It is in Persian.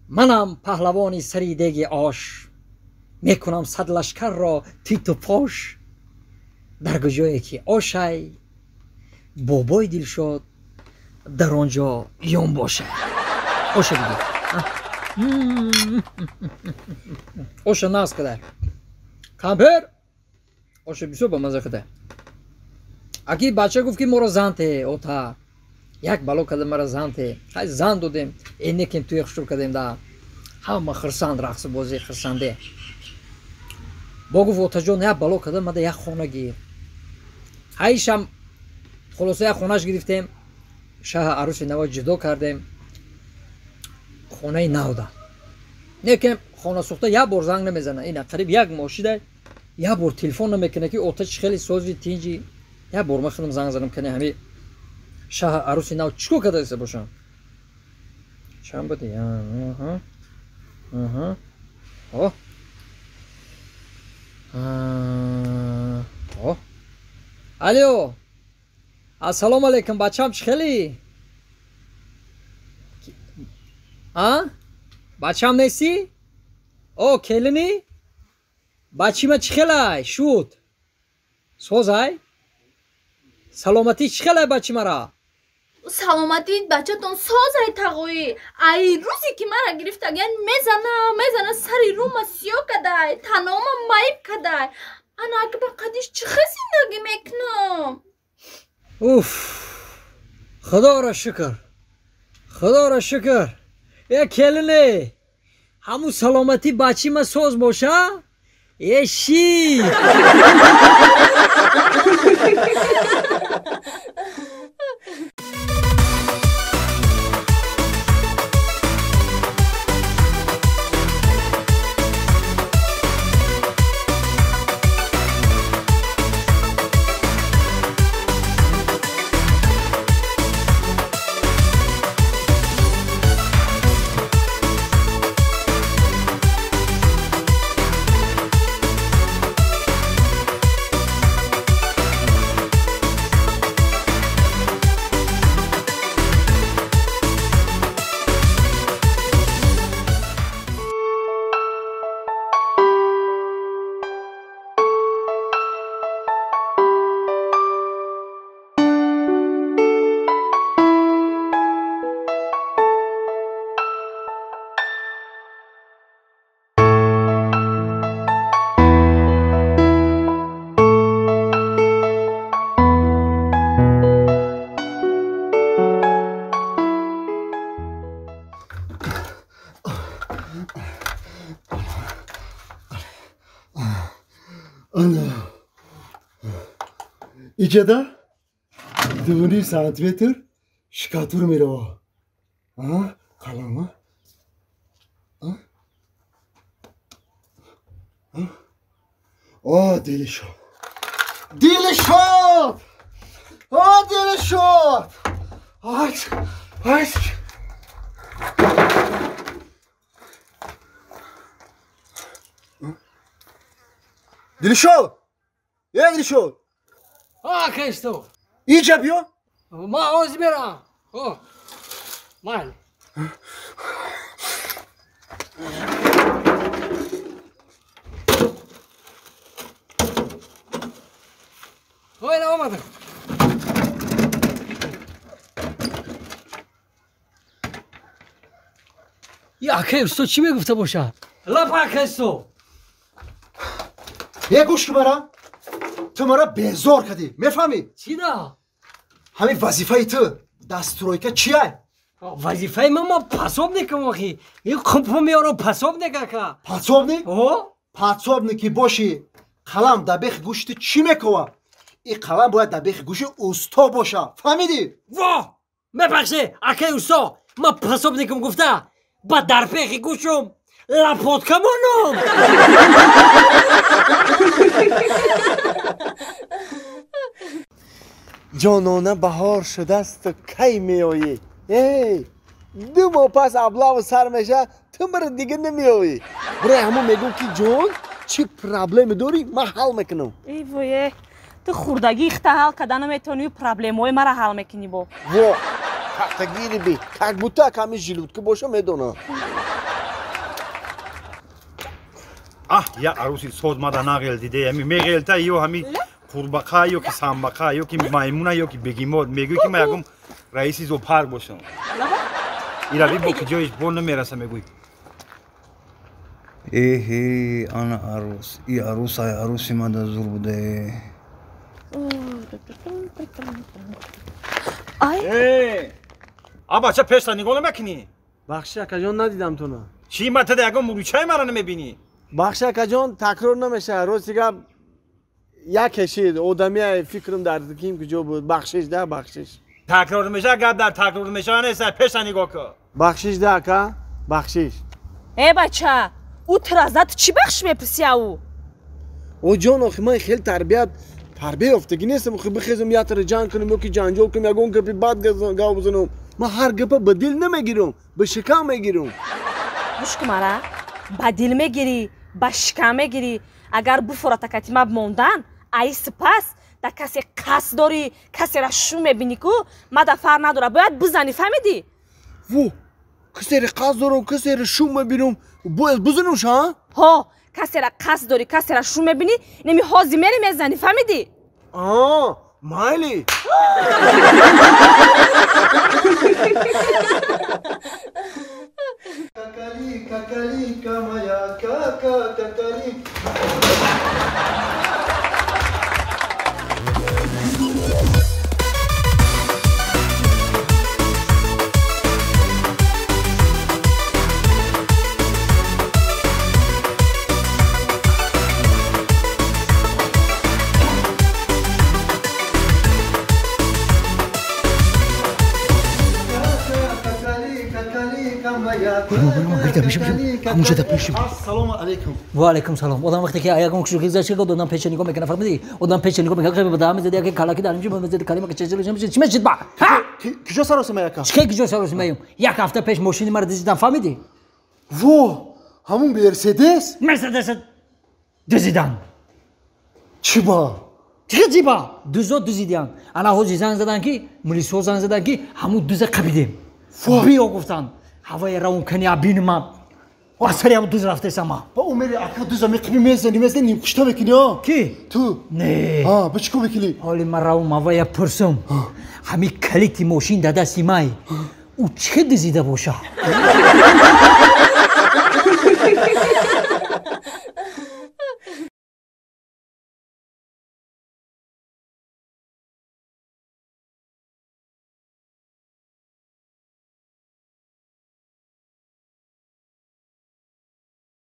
منم پهلوانی سری دیگ آش، میکنم صد لشکر را تیت و پاش. در کجایی که آشی بابای دلشاد، در آنجا یون باشه. آشه دیگه آشه ناز کده کمپر آشه بسیار با مزه کده. اکی بچه گفت که مرا زن ته اوتا یک بلو کده مرا زن ته خیلی زن دودیم اینه که توی خشور کدیم ده همه خرسند رقص بازی خرسنده با گفت اوتا جان یک بلو کده مده یک خونه گیر هایشم خلاصه یک خونهش گرفتیم شه عروس نوا جدا کردیم خونه نو ده نیکم خانه سوخته یک بار زنگ نمیزنه اینه قریب یک ماشیده یک بار تلفن نمیکنه که اوتش خیلی سوزی تینجی یک بار من خودم زنگ زدم کنه همین شه عروس نو چیکو کده ایسه باشم چند بوده الو السلام علیکم بچم چی خیلی بچم نیستی؟ او کلینی؟ بچی ما چی خیلی شد؟ سوزای؟ سلامتی چی خیلی بچی مرا؟ سلامتی بچه تون سوزای تقوی ای روزی که مرا گرفته گن میزنه سری روم سیاه کده تنام مایب کده انا اگه با قدیش چه زندگی میکنم اوف خدا را شکر خدا را شکر یه کلینی همون سلامتی بچی ما سوز باشه یه شی İçeride 2 santimetre şikatır mı o? Kalama. Delicious. Delicious. Delicious. Aç. Delicious. Delicious. که استو İyi yapıyor. ما آز میرم من این آمده یا که استو چی میگفته باشه لپا که استو یه گوش که برم تو مرا بیزار کردی میفهمی؟ چی دا؟ همین وظیفه تو دستورویکه چیه؟ وظیفه ما پاسوب نکم آخی یه کمپو میارم پاسوب نکه که پاسوب نی؟ پاسوب نی که باشی قلم در بیخ گوشت چی میکوه؟ این قلم باید در بیخ گوشت اوستا باشه فهمیدی؟ واه میپخشه اکی اوستا ما پاسوب نکم گفته با در بیخ گوشم لپوت کمانم جانانه بهار شده است کی میایی؟ 2 ماه پس ابلاو سر میشه تو مرا دیگه نمیایی برای همون میگم که جان چی پرابلم داری من حل میکنم ای وای تو خوردگی اخته حل کردن میتونی پرابلم های مرا حل میکنی با وا تگیری بی تک بوتا کمی جلود که باشه میدونم یا عروسی صد ماده نقل دیده همی میگلتا یو همی قورباغه یا که سنباقه یا که میمونه یا که بگیمود میگه که من یکم رئیسی زو پارک باشم ایرا بی با جایش بون نمیرسه میگوی ایهی آن عروس ای عروس های عروسی من در زور بوده آبا چه پیش تا نگاه نمیکنی بخش اکا جان ندیدم تو نه چی مته دیگه مروچای مرا نمیبینی بخش اکا جان تکرار نمیشه روز دیگه یک کشید آدمی فکرم در کیم کجا بود بخشش ده بخشش تکرار میشه گپ در تکرار میشه نیست پیش نگاه کن بخشش ده که بخشش ای بچه او ترازت چی بخش میپسی او جان آخی من خیلی تربیت افتگی نیستم خیلی بخیزم یا تر جان کنم یا که جانجول کنم یا گون که بعد گاو بزنم من هر گپا به دل نمیگیرم به شکم میگیرم گوش کن مرا با دل میگیری با شکم میگیری اگر بفورت کتیما بموندن ای سپس در کسی قصد داری کسی را شو میبینی که ما در فر نداره باید بزنی فهمیدی؟ وو کسی را قصد دارم کسی را شو میبینم باید بزنمش ها؟ ها کسی را قصد داری کسی را شو میبینی نمی حاضی میری میزنی فهمیدی؟ مایلی kakali kamaya kakali السلام علیکم و علیکم سلام آدم وقتی که آیا گوش روی زشت گفت آدم پیش نگاه میکنه فهمیدی آدم پیش نگاه میکنه خیلی بدام میزدی که کلاکی دارنجی میزدی کلمه که چه چی میشید با کجا سراس میاکا چه کجا سراس میام یک هفته پیش ماشین مرا دیدم فهمیدی وو همون مرسدس دیدم چی با چه با دوزو دیدن انا هوزی زنگ زدن که ملیسو زنگ زدن که همون دوز قبیدیم بیا گفتن هوای راون کنی ابین ما واسری هم دوز رفته سما با عمر اکا دوز میکنی میزنی نیم کشته میکنی ها کی تو نه بچکو میکنی حالی من راون هوای پرسم همین کلیتی ماشین داده سیمای او چه دیده باشه